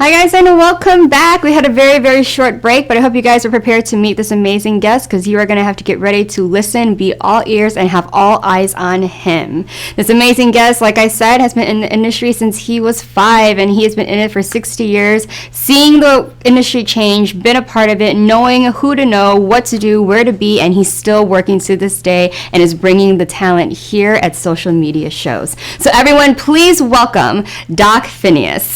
Hi guys and welcome back. We had a very, very short break, but I hope you guys are prepared to meet this amazing guest because you are going to have to get ready to listen, be all ears, and have all eyes on him. This amazing guest, like I said, has been in the industry since he was 5 and he has been in it for 60 years, seeing the industry change, been a part of it, knowing who to know, what to do, where to be, and he's still working to this day and is bringing the talent here at social media shows. So everyone, please welcome Doc Phineas.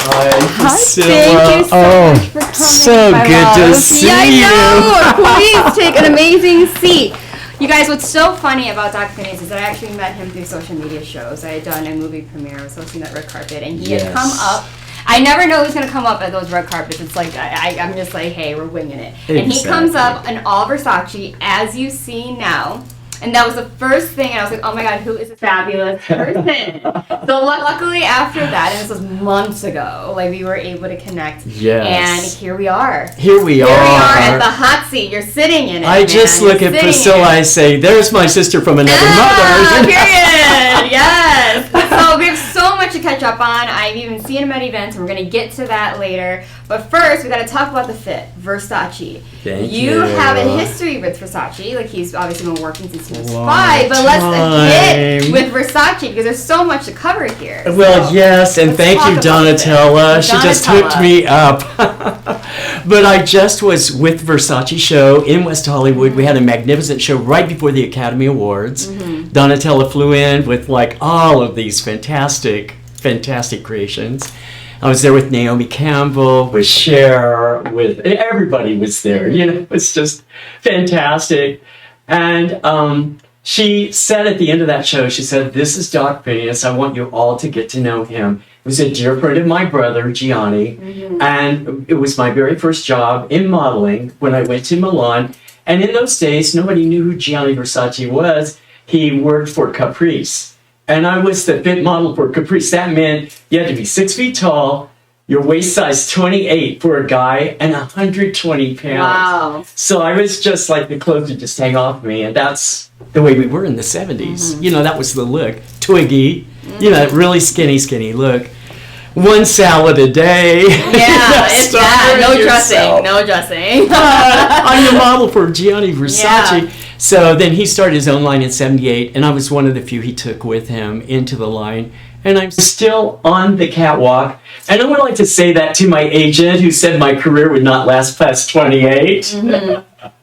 Hi, Priscilla. Thank you so much for coming. So good to see you. I know. Please take an amazing seat. You guys, what's so funny about Doc Phineas is that I actually met him through social media shows. I had done a movie premiere. I was hosting that red carpet, and he had come up. I never know who's going to come up at those red carpets. It's like, I'm just like, hey, we're winging it. Exactly. And he comes up in all Versace, as you see now. And that was the first thing, and I was like, oh my God, who is this fabulous person? So luckily after that, and this was months ago, like we were able to connect. Yes. And here we are. Here we are at the hot seat. You're sitting in it, I just look at Priscilla, I say, there's my sister from another mother. Period. Yes. So we have so much to catch up on. I've even seen him at events, and we're going to get to that later. But first, we got to talk about the fit, Versace. Thank you. You have a history with Versace. Like, he's obviously been working since he was 5. But let's hit with Versace because there's so much to cover here. Well, yes, and thank you, Donatella. She just hooked me up. But I just was with Versace show in West Hollywood. We had a magnificent show right before the Academy Awards. Donatella flew in with like all of these fantastic creations. I was there with Naomi Campbell, with Cher, with everybody was there. You know, it was just fantastic. And she said at the end of that show, she said, "This is Doc Phineas. I want you all to get to know him." It was a dear friend of my brother, Gianni, and it was my very first job in modeling when I went to Milan. And in those days, nobody knew who Gianni Versace was. He worked for Caprice. And I was the fit model for Caprice. That meant you had to be 6 feet tall, your waist size 28 for a guy, and 120 pounds. Wow. So I was just like, the clothes would just hang off me. And that's the way we were in the 70s. You know, that was the look. Twiggy, you know, that really skinny look. One salad a day. Yeah, it's that. No dressing. No dressing. I'm the model for Gianni Versace. Yeah. So then he started his own line in 78, and I was one of the few he took with him into the line. And I'm still on the catwalk. And I would like to say that to my agent who said my career would not last past 28.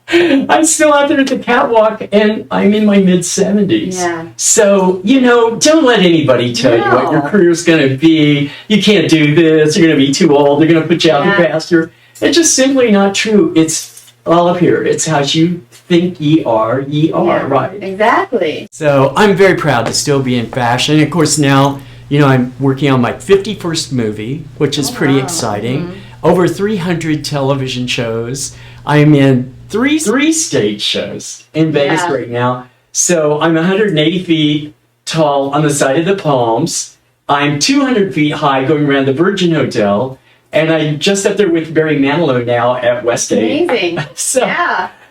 I'm still out there at the catwalk, and I'm in my mid-70s. Yeah. So, you know, don't let anybody tell you what your career's going to be. You can't do this. You're going to be too old. They're going to put you out the pasture. It's just simply not true. It's all up here. It's how you think ye are, right? Exactly. So I'm very proud to still be in fashion. Of course, now, you know, I'm working on my 51st movie, which is pretty exciting. Over 300 television shows. I'm in three stage shows in Vegas right now. So I'm 180 feet tall on the side of the Palms. I'm 200 feet high going around the Virgin Hotel. And I'm just up there with Barry Manilow now at Westgate. Amazing. So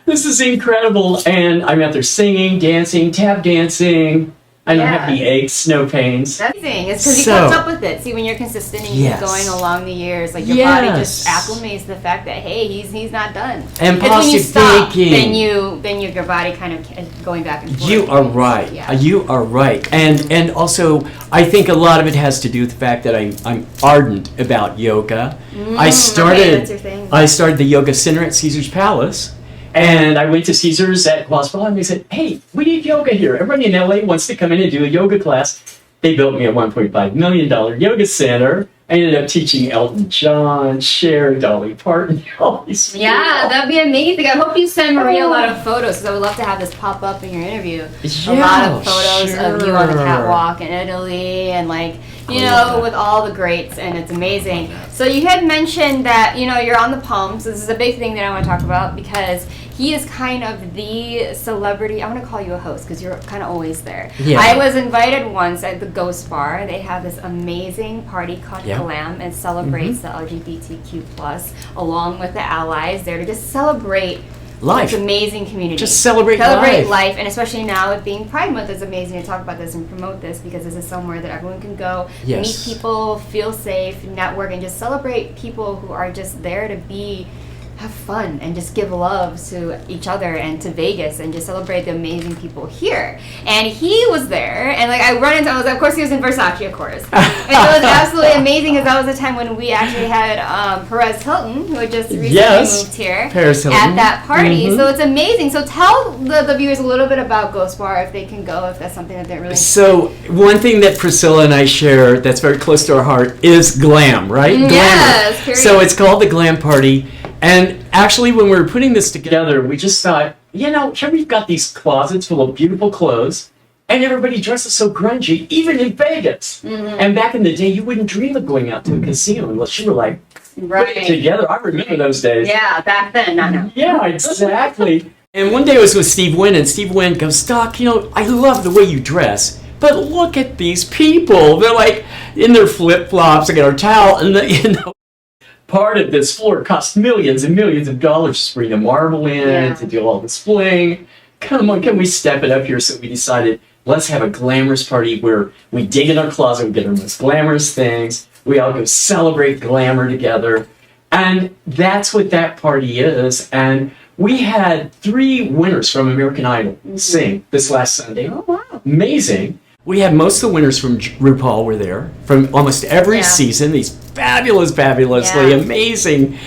this is incredible. And I'm out there singing, dancing, tap dancing. I don't have any aches, no pains. That's amazing. It's because you kept up with it. See, when you're consistent and you keep going along the years, like your body just acclimates to the fact that, hey, he's not done. And positive when you stop, thinking. then your body kind of going back and forth. You are right. You are right. And also, I think a lot of it has to do with the fact that I'm ardent about yoga. I started the yoga center at Caesar's Palace. And I went to Caesars at KASTLE, and they said, "Hey, we need yoga here. Everybody in LA wants to come in and do a yoga class." They built me a $1.5 million yoga center. I ended up teaching Elton John, Cher, Dolly Parton, all these people. Yeah, that'd be amazing. I hope you send Maria a lot of photos, because I would love to have this pop up in your interview. A lot of photos of you on the catwalk in Italy, and like, you know, with all the greats, and it's amazing. So you had mentioned that, you know, you're on the Palms. This is a big thing that I want to talk about, because he is kind of the celebrity. I want to call you a host because you're kind of always there. I was invited once at the Ghost Bar. They have this amazing party called Glam, and celebrates the LGBTQ plus along with the allies there to just celebrate life. It's amazing community. Just celebrate life. And especially now with being Pride Month, it's amazing to talk about this and promote this because this is somewhere that everyone can go, meet people, feel safe, network, and just celebrate people who are just there to have fun and just give love to each other and to Vegas and just celebrate the amazing people here. And he was there, and like I run into him, of course he was in Versace, of course. And it was absolutely amazing because that was the time when we actually had Perez Hilton, who had just recently moved here, at that party. So it's amazing. So tell the viewers a little bit about Ghost Bar if they can go, if that's something that they're really So one thing that Priscilla and I share that's very close to our heart is glam, right? Yes. Glamour. So it's called the Glam Party. And actually, when we were putting this together, we just thought, here we've got these closets full of beautiful clothes, and everybody dresses so grungy, even in Vegas. And back in the day, you wouldn't dream of going out to a casino unless you were like, putting it together. I remember those days. Yeah, back then, not now. Yeah, exactly. And one day I was with Steve Wynn, and Steve Wynn goes, Doc, I love the way you dress, but look at these people. They're like in their flip-flops, they got our towel, and part of this floor cost millions and millions of dollars to bring the marble in, to do all this bling. Come on, can we step it up here? So we decided, let's have a glamorous party where we dig in our closet, we get our most glamorous things, we all go celebrate glamour together. And that's what that party is. And we had 3 winners from American Idol sing this last Sunday. Oh, wow. Amazing. We had most of the winners from RuPaul were there, from almost every season. These fabulously amazing,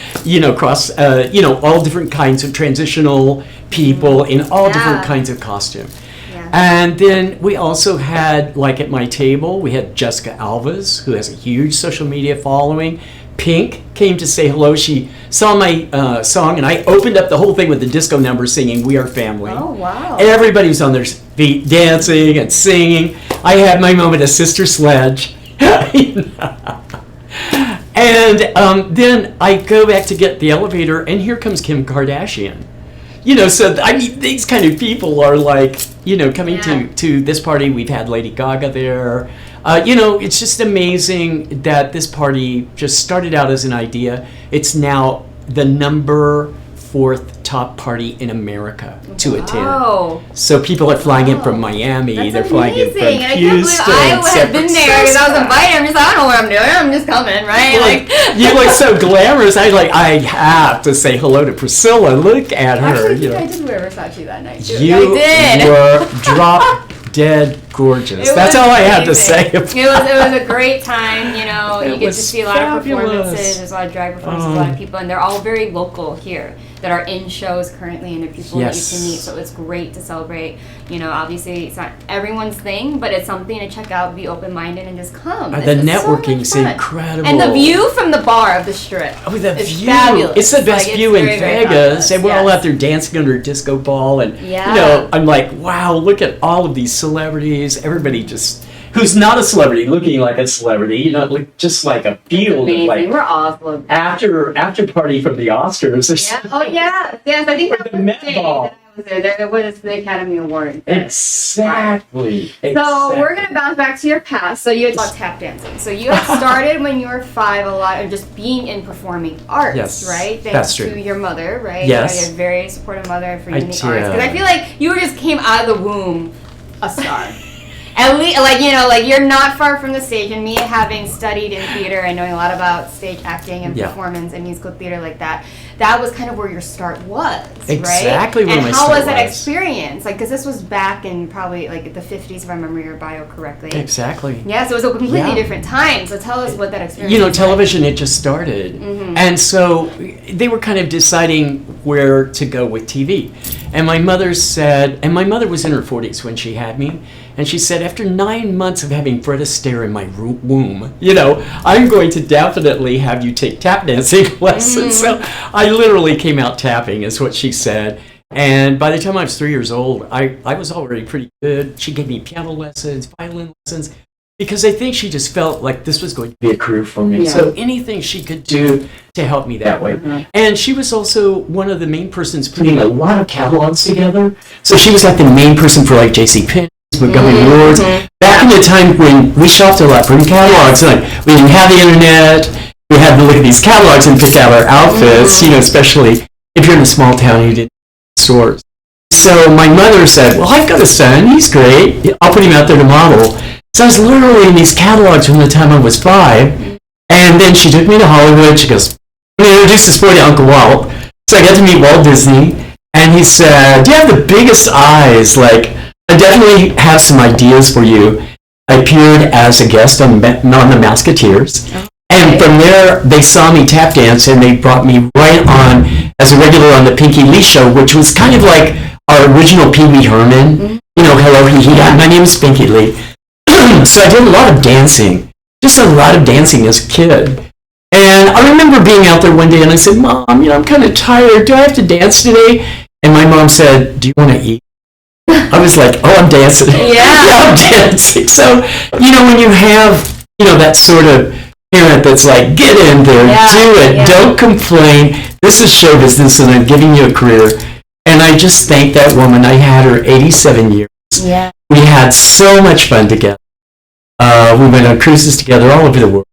across, all different kinds of transitional people in all different kinds of costume. Yeah. And then we also had, like at my table, we had Jessica Alves, who has a huge social media following. Pink came to say hello. She saw my song, and I opened up the whole thing with the disco number singing We Are Family. Oh, wow. Everybody was on their feet dancing and singing. I had my moment of Sister Sledge. And then I go back to get the elevator, and here comes Kim Kardashian. So these kind of people are like, coming to this party. We've had Lady Gaga there. It's just amazing that this party just started out as an idea. It's now the number 4th top party in America to attend. So people are flying in from Miami. They're flying in from Houston. I would have been there because I was invited. I'm just I don't know what I'm doing. I'm just coming, right? You look so glamorous. I have to say hello to Priscilla. Look at her. Actually, I did wear Versace that night too. You were drop dead gorgeous. That's all I had to say. It was a great time. You get to see a lot of performances. There's a lot of drag performances, a lot of people, and they're all very local here that are in shows currently, and they're people that you can meet. So it's great to celebrate. Obviously it's not everyone's thing, but it's something to check out. Be open-minded and just come. The networking's incredible, and the view from the bar of the Strip. Oh, the view! Fabulous. It's the best view in Vegas, and we're all out there dancing under a disco ball, and I'm like, wow, look at all of these celebrities. Everybody just who's not a celebrity looking like a celebrity, just like a field of like we're awesome. After party from the Oscars. Yes, I think that was the Met Ball. There was the Academy Award. Exactly. So we're going to bounce back to your past. So you had about tap dancing. So you had started when you were 5 a lot of just being in performing arts, right? That's true. To your mother, right? Yes. You had a very supportive mother for you in the arts. Because I feel like you just came out of the womb a star. At least, you're not far from the stage, and me having studied in theater and knowing a lot about stage acting and performance and musical theater like that, that was kind of where your start was, exactly right? Where and my how start was that experience? Because this was back in probably the 50s, if I remember your bio correctly. Exactly. Yeah, so it was a completely different time. So tell us what that experience was. Television had just started, and so they were kind of deciding where to go with TV. And my mother said, and my mother was in her 40s when she had me, and she said, after 9 months of having Fred Astaire in my womb, I'm going to definitely have you take tap dancing lessons. So I literally came out tapping, is what she said. And by the time I was 3 years old, I was already pretty good. She gave me piano lessons, violin lessons, because I think she just felt like this was going to be a career for me. Yeah. So anything she could do to help me that way. And she was also one of the main persons putting a lot of catalogs together. So she was like the main person for J.C. Penney, Montgomery Ward's. Back in the time when we shopped a lot for catalogs, we didn't have the internet. We had to look at these catalogs and pick out our outfits, especially if you're in a small town, you didn't stores. So my mother said, well, I've got a son. He's great. I'll put him out there to model. So I was literally in these catalogs from the time I was 5. And then she took me to Hollywood. She goes, I'm going to introduce this boy to Uncle Walt. So I got to meet Walt Disney. And he said, do you have the biggest eyes? Like, I definitely have some ideas for you. I appeared as a guest on the Mouseketeers. And from there, they saw me tap dance, and they brought me right on as a regular on the Pinky Lee Show, which was kind of like our original Pee Wee Herman. You know, hello, my name is Pinky Lee. So I did a lot of dancing, just a lot of dancing as a kid. And I remember being out there one day, and I said, Mom, I'm kind of tired. Do I have to dance today? And my mom said, do you want to eat? I was like, oh, I'm dancing. Yeah, I'm dancing. So, when you have, that sort of parent that's like, get in there, do it, don't complain. This is show business, and I'm giving you a career. And I just thank that woman. I had her 87 years. Yeah. We had so much fun together. We went on cruises together all over the world.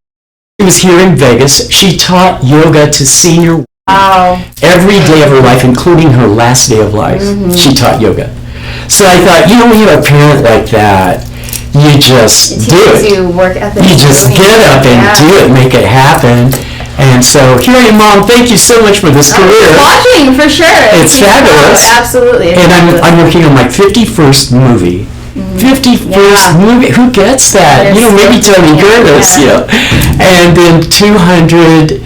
She was here in Vegas. She taught yoga to senior every day of her life, including her last day of life. She taught yoga. So I thought, when you have a parent like that, you just do it. You just get up and do it, make it happen. And so here I am, Mom. Thank you so much for this career. Watching, for sure. It's fabulous. Absolutely. And I'm working on my 51st movie. 51st movie. Who gets that? Maybe Tony Curtis. And then 200.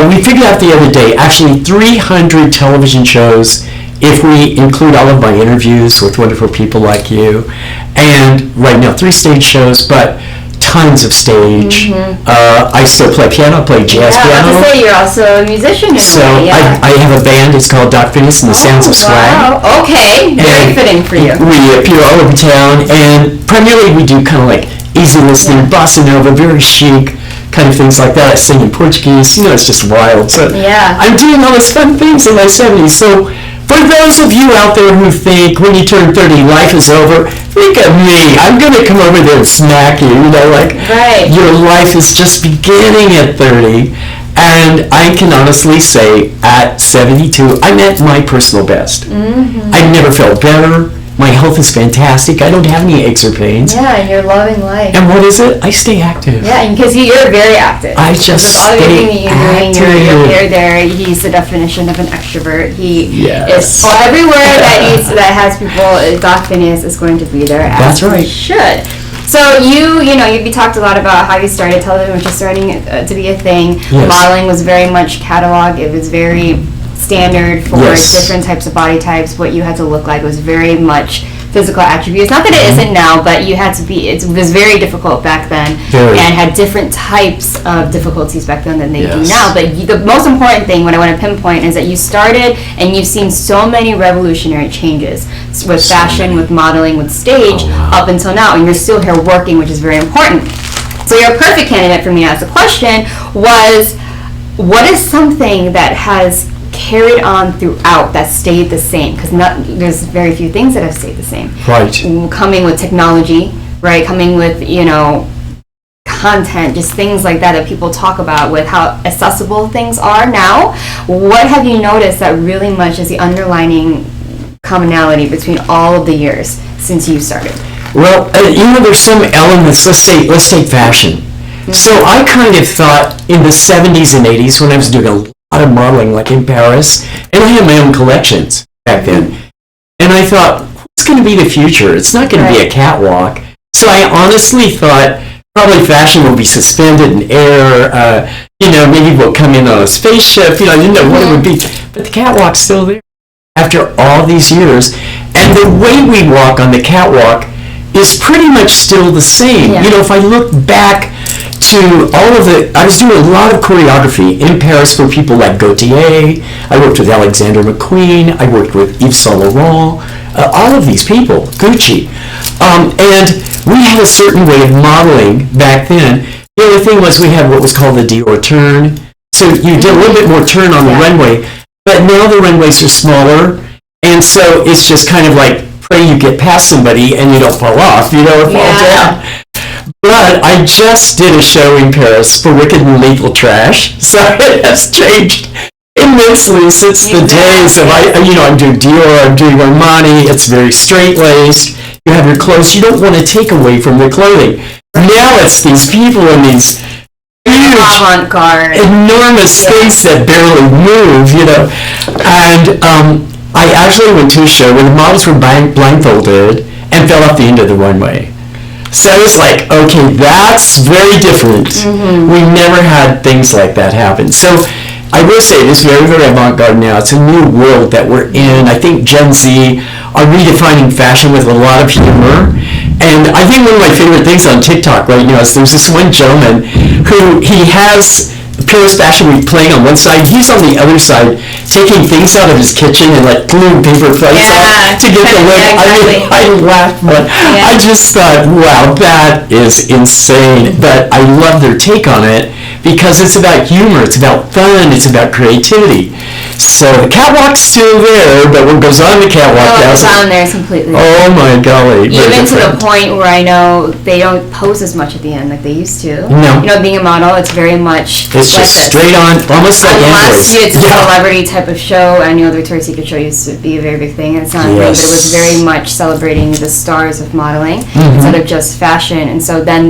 We figured out the other day, actually 300 television shows if we include all of my interviews with wonderful people like you. And right now, 3 stage shows, but tons of stage. I still play piano, I play jazz piano. I was to say, you're also a musician in so a way, I have a band, it's called Doc Phineas and the Sounds of Swag. Okay, very fitting for you. We appear all over town, and primarily we do kind of like easy listening, bossa nova, very chic, kind of things like that. I sing in Portuguese, it's just wild. So I'm doing all these fun things in my 70s. So for those of you out there who think when you turn 30, life is over, think of me. I'm going to come over there and smack you. Your life is just beginning at 30. And I can honestly say at 72, I'm at my personal best. I've never felt better. My health is fantastic. I don't have any aches or pains. Yeah, and you're loving life. And what is it? I stay active. Yeah, because you're very active. I just stay active. You're there. He's the definition of an extrovert. He is everywhere that has people. Doc Phineas is going to be there. That's right. He should. So you talked a lot about how you started television, which is starting to be a thing. Yes. Modeling was very much catalog. It was very standard for different types of body types. What you had to look like was very much physical attributes. Not that it isn't now, but you had to be. It was very difficult back then, and had different types of difficulties back then than they do now. But the most important thing, what I want to pinpoint, is that you started and you've seen so many revolutionary changes with fashion, with modeling, with stage, up until now, and you're still here working, which is very important. So you're a perfect candidate for me to ask the question. What is something that has carried on throughout that stayed the same? Because there's very few things that have stayed the same. Right. Coming with technology, right? Coming with, content, just things like that people talk about with how accessible things are now. What have you noticed that really much is the underlining commonality between all of the years since you started? Well, there's some elements. Let's take fashion. So I kind of thought in the 70s and 80s when I was doing a lot of modeling, like in Paris, and I had my own collections back then. And I thought, what's going to be the future? It's not going to be a catwalk. So I honestly thought probably fashion will be suspended in air. Maybe we'll come in on a spaceship. I didn't know what it would be. But the catwalk's still there after all these years. And the way we walk on the catwalk is pretty much still the same. If I look back to I was doing a lot of choreography in Paris for people like Gaultier. I worked with Alexander McQueen. I worked with Yves Saint Laurent. All of these people, Gucci. And we had a certain way of modeling back then. The other thing was we had what was called the Dior turn. So you did a little bit more turn on the runway. But now the runways are smaller. And so it's just kind of like pray you get past somebody and you don't fall off, or fall down. But I just did a show in Paris for Wicked and Lethal Trash, so it has changed. immensely since the days of, I'm doing Dior, I'm doing Armani. It's very straight-laced. You have your clothes. You don't want to take away from their clothing. Now it's these people in these huge, avant-garde, enormous things that barely move, And I actually went to a show where the models were blindfolded and fell off the end of the runway. So I was like, okay, that's very different. We never had things like that happen. So I will say it is very, very avant-garde now. It's a new world that we're in. I think Gen Z are redefining fashion with a lot of humor. And I think one of my favorite things on TikTok right now is there's this one gentleman who he has Paris Fashion Week playing on one side. He's on the other side taking things out of his kitchen and like gluing paper plates on to get the look. Exactly. I laughed, but I just thought, wow, that is insane. But I love their take on it because it's about humor, it's about fun, it's about creativity. So the catwalk's still there, but what goes on the catwalk now? What's on there is completely different. Oh my golly. Even to the point where I know they don't pose as much at the end like they used to. No. Being a model, it's very much it's like just straight on, almost like unless it's a celebrity type of show. I know the Victoria's Secret show used to be a very big thing, and it's not but it was very much celebrating the stars of modeling instead of just fashion. And so then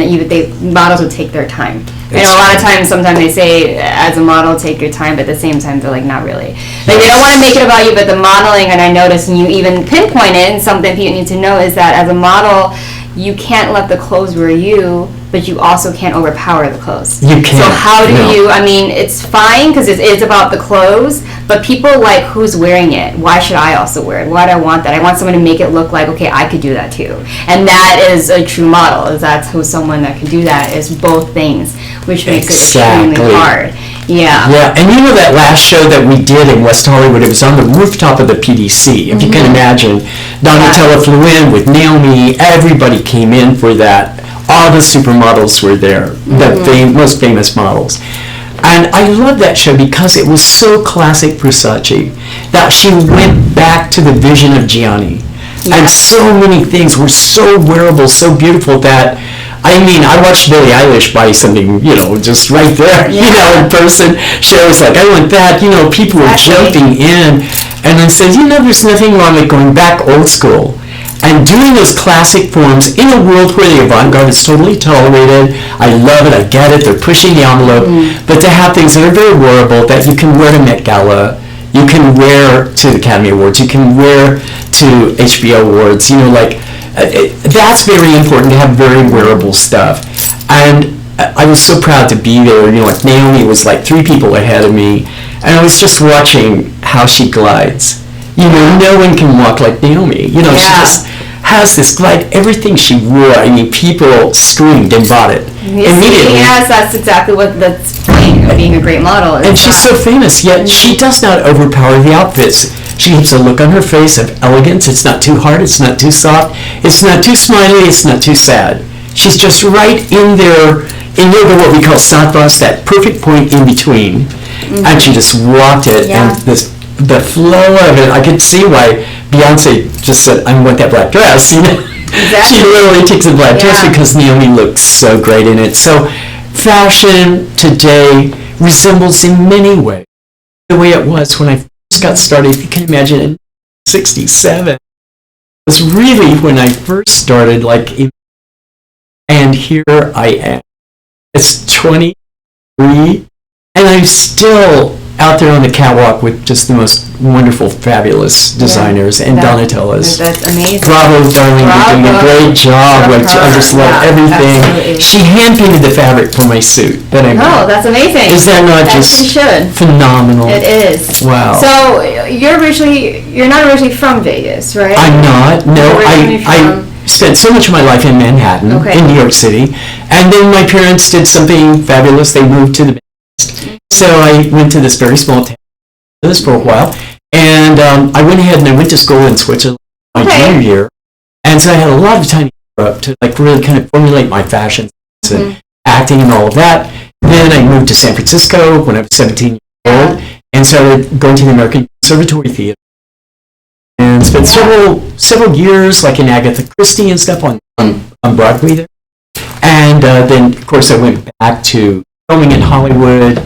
models would take their time. A lot of times, sometimes they say, as a model, take your time, but at the same time, they're like, not really. Like, they don't want to make it about you, but the modeling, and I noticed, and you even pinpointed, and something people need to know is that as a model, you can't let the clothes wear you, but you also can't overpower the clothes. You can't. So how do you, it's fine, because it's about the clothes, but people like, who's wearing it? Why should I also wear it? Why do I want that? I want someone to make it look like, okay, I could do that too. And that is a true model, that's who someone that can do that, is both things, which makes it extremely hard. Yeah. Yeah, and that last show that we did in West Hollywood, it was on the rooftop of the PDC. If you can imagine, Donatella flew in with Naomi, everybody came in for that. All the supermodels were there, the most famous models. And I love that show because it was so classic Versace that she went back to the vision of Gianni. And so many things were so wearable, so beautiful that, I watched Billie Eilish buy something, just right there, in person. She was like, I want that. People were jumping in. And I said, there's nothing wrong with going back old school and doing those classic forms in a world where the avant-garde is totally tolerated. I love it. I get it. They're pushing the envelope. But to have things that are very wearable that you can wear to Met Gala, you can wear to the Academy Awards, you can wear to HBO Awards, that's very important to have very wearable stuff. And I was so proud to be there. Naomi was like 3 people ahead of me, and I was just watching how she glides. No one can walk like Naomi. She just has this glide. Everything she wore, people screamed and bought it immediately. Yes, that's exactly what that's point of being a great model. And she's so famous, yet she does not overpower the outfits. She keeps a look on her face of elegance. It's not too hard. It's not too soft. It's not too smiley. It's not too sad. She's just right in there, what we call saint-face, that perfect point in between. And she just walked it, and the flow of it, I could see why Beyonce just said, I want that black dress. Exactly. She literally takes a black dress because Naomi looks so great in it. So fashion today resembles in many ways the way it was when I first got started. If you can imagine, in 1967, it was really when I first started, and here I am. It's 23, and I'm still out there on the catwalk with just the most wonderful, fabulous designers and Donatellas. That's amazing. Bravo, darling, you're doing a great job. I just love everything. Absolutely. She hand-painted the fabric for my suit that I made. Oh, that's amazing. Is that not just phenomenal? It is. Wow. So you're not originally from Vegas, right? I'm not. No, I spent so much of my life in Manhattan, in New York City, and then my parents did something fabulous. They moved to the So I went to this very small town for a while, and I went ahead and I went to school in Switzerland my junior year, and so I had a lot of time in Europe to really kind of formulate my fashion and acting and all of that. Then I moved to San Francisco when I was 17 years old, and started going to the American Conservatory Theater, and spent several years in Agatha Christie and stuff on Broadway there. And then, of course, I went back to filming in Hollywood.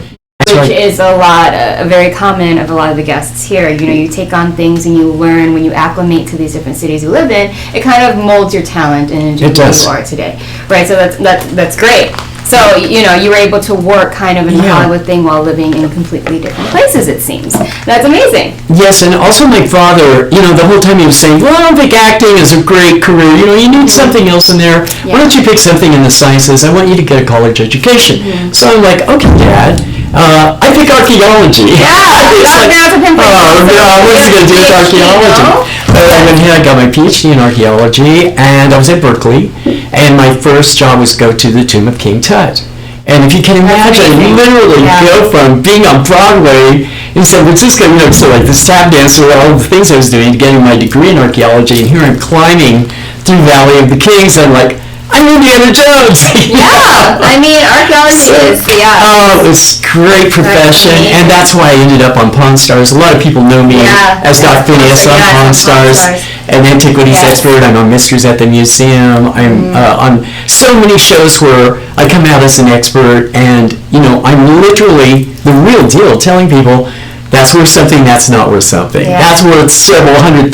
Which is very common of a lot of the guests here. You know, you take on things and you learn when you acclimate to these different cities you live in. It kind of molds your talent into who you are today, right? So that's great. So, you know, you were able to work kind of in the Hollywood thing while living in completely different places, it seems. That's amazing. Yes, and also my father, you know, the whole time he was saying, well, I don't think acting is a great career. You know, you need something else in there. Yeah. Why don't you pick something in the sciences? I want you to get a college education. Mm-hmm. So I'm like, okay, Dad. I pick archaeology. Yeah, I wasn't going to do with archaeology. But I went ahead, I got my PhD in archaeology, and I was at Berkeley, and my first job was go to the tomb of King Tut. And if you can imagine, literally go from being on Broadway in San Francisco, you know, to like this tap dancer, all the things I was doing, getting my degree in archaeology, and here I'm climbing through Valley of the Kings, and like, I'm Indiana Jones. Yeah, I mean, archaeology is, Oh, it's a great profession, and that's why I ended up on Pawn Stars. A lot of people know me as Doc Phineas on Pawn Stars, an antiquities expert. I'm on Mysteries at the Museum. I'm on so many shows where I come out as an expert, and, you know, I'm literally the real deal, telling people that's worth something, that's not worth something. Yeah. That's worth several $100,000.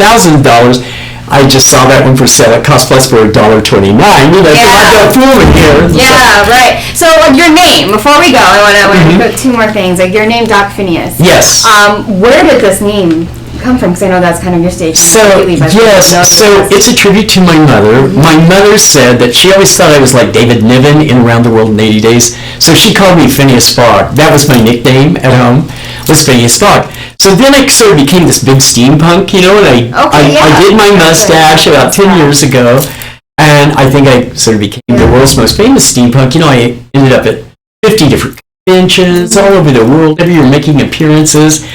I just saw that one for sale at Cost Plus for $1.29. You know, I'm not fooling here. Yeah, right. So, your name, before we go, I want to put two more things. Like, your name, Doc Phineas. Yes. Where did this name come from? Because I know that's kind of your stage. So it's a tribute to my mother. Mm-hmm. My mother said that she always thought I was like David Niven in Around the World in 80 Days. So she called me Phineas Fogg. That was my nickname at home, was Phineas Fogg. So then I sort of became this big steampunk, you know, and I did my mustache about 10 years ago, and I think I sort of became the world's most famous steampunk. You know, I ended up at 50 different conventions all over the world. Every year making appearances.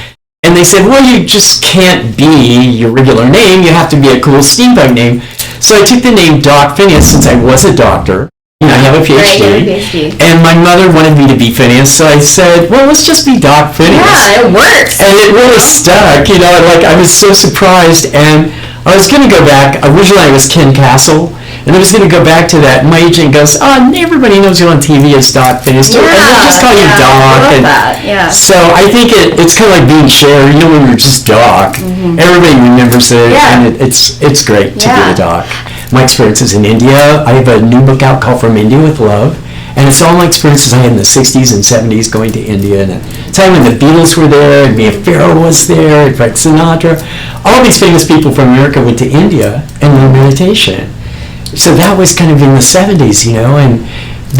And they said, well, you just can't be your regular name. You have to be a cool steampunk name. So I took the name Doc Phineas since I was a doctor. You know, I have a PhD. And my mother wanted me to be Phineas, so I said, well, let's just be Doc Phineas. Yeah, it works. And it really stuck. You know, like I was so surprised. And I was going to go back. Originally, I was Ken Castle. And I was going to go back to that. My agent goes, everybody knows you on TV as Doc Phineas. And they'll just call you Doc. I love that. Yeah. So I think it's kind of like being Cher. You know, when you're just Doc, everybody remembers it. Yeah. And it's great to be a Doc. My experiences in India. I have a new book out called From India with Love. And it's all my experiences I had in the 60s and 70s going to India. And the time when the Beatles were there, and Mia Farrow was there, and Frank Sinatra. All these famous people from America went to India and learned meditation. So that was kind of in the 70s, you know, and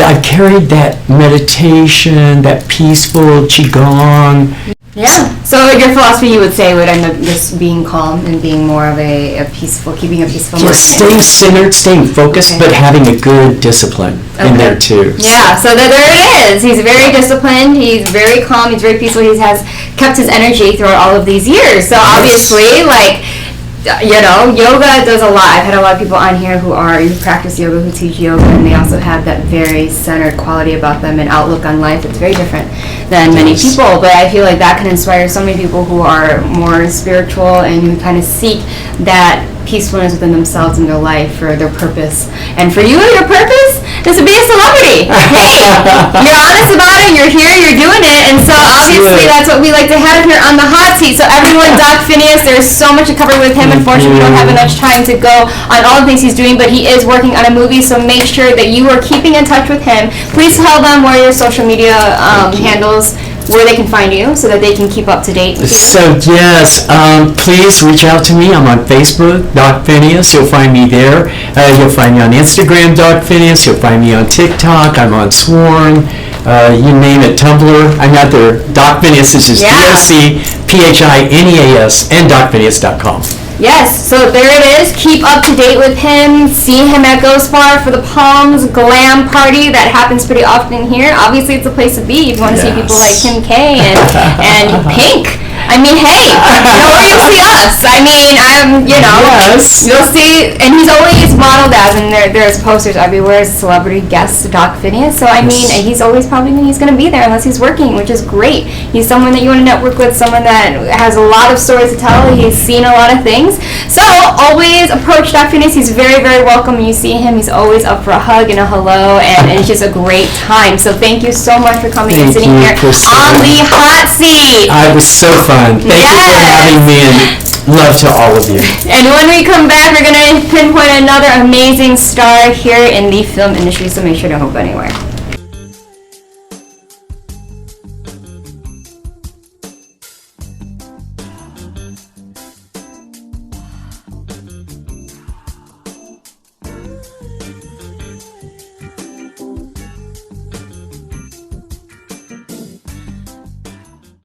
I carried that meditation, that peaceful qigong. Yeah. So your philosophy, you would say, would end up just being calm and being more of a peaceful, keeping a peaceful mind. Just staying centered, staying focused, but having a good discipline in there too. Yeah. So there it is. He's very disciplined. He's very calm. He's very peaceful. He has kept his energy throughout all of these years. So obviously, like, you know, yoga does a lot. I've had a lot of people on here who practice yoga, who teach yoga, and they also have that very centered quality about them and outlook on life. It's very different than many people, but I feel like that can inspire so many people who are more spiritual and who kind of seek that peacefulness within themselves and their life for their purpose. And for you, your purpose is to be a celebrity. Hey, you're honest about it, you're here, you're doing it, and so obviously that's what we like to have here on the hot seat. So everyone, Doc Phineas, there's so much to cover with him. Unfortunately, we don't have enough time to go on all the things he's doing, but he is working on a movie, so make sure that you are keeping in touch with him. Please tell them where your social media handles, where they can find you so that they can keep up to date with you. So yes, please reach out to me. I'm on Facebook, Doc Phineas. You'll find me there. You'll find me on Instagram, Doc Phineas. You'll find me on TikTok. I'm on Sworn. You name it, Tumblr. I'm out there. Doc Phineas is just DOCPHINEAS and DocPhineas.com. Yes, so there it is. Keep up to date with him. See him at Ghost Bar for the Palms Glam Party. That happens pretty often here. Obviously, it's a place to be if you want to see people like Kim K and Pink. I mean, hey, you know where you'll see us. I mean, Yes. you'll see, and he's always modeled as, and there's posters everywhere, celebrity guest Doc Phineas. So I mean, he's always he's going to be there unless he's working, which is great. He's someone that you want to network with, someone that has a lot of stories to tell. He's seen a lot of things. So always approach Doc Phineas. He's very, very welcome. When you see him, he's always up for a hug and a hello, and it's just a great time. So thank you so much for coming and sitting here Priscilla. on the hot seat. It was so fun. Thank you for having me, and love to all of you. And when we come back, we're going to pinpoint another amazing star here in the film industry, so make sure to don't go anywhere.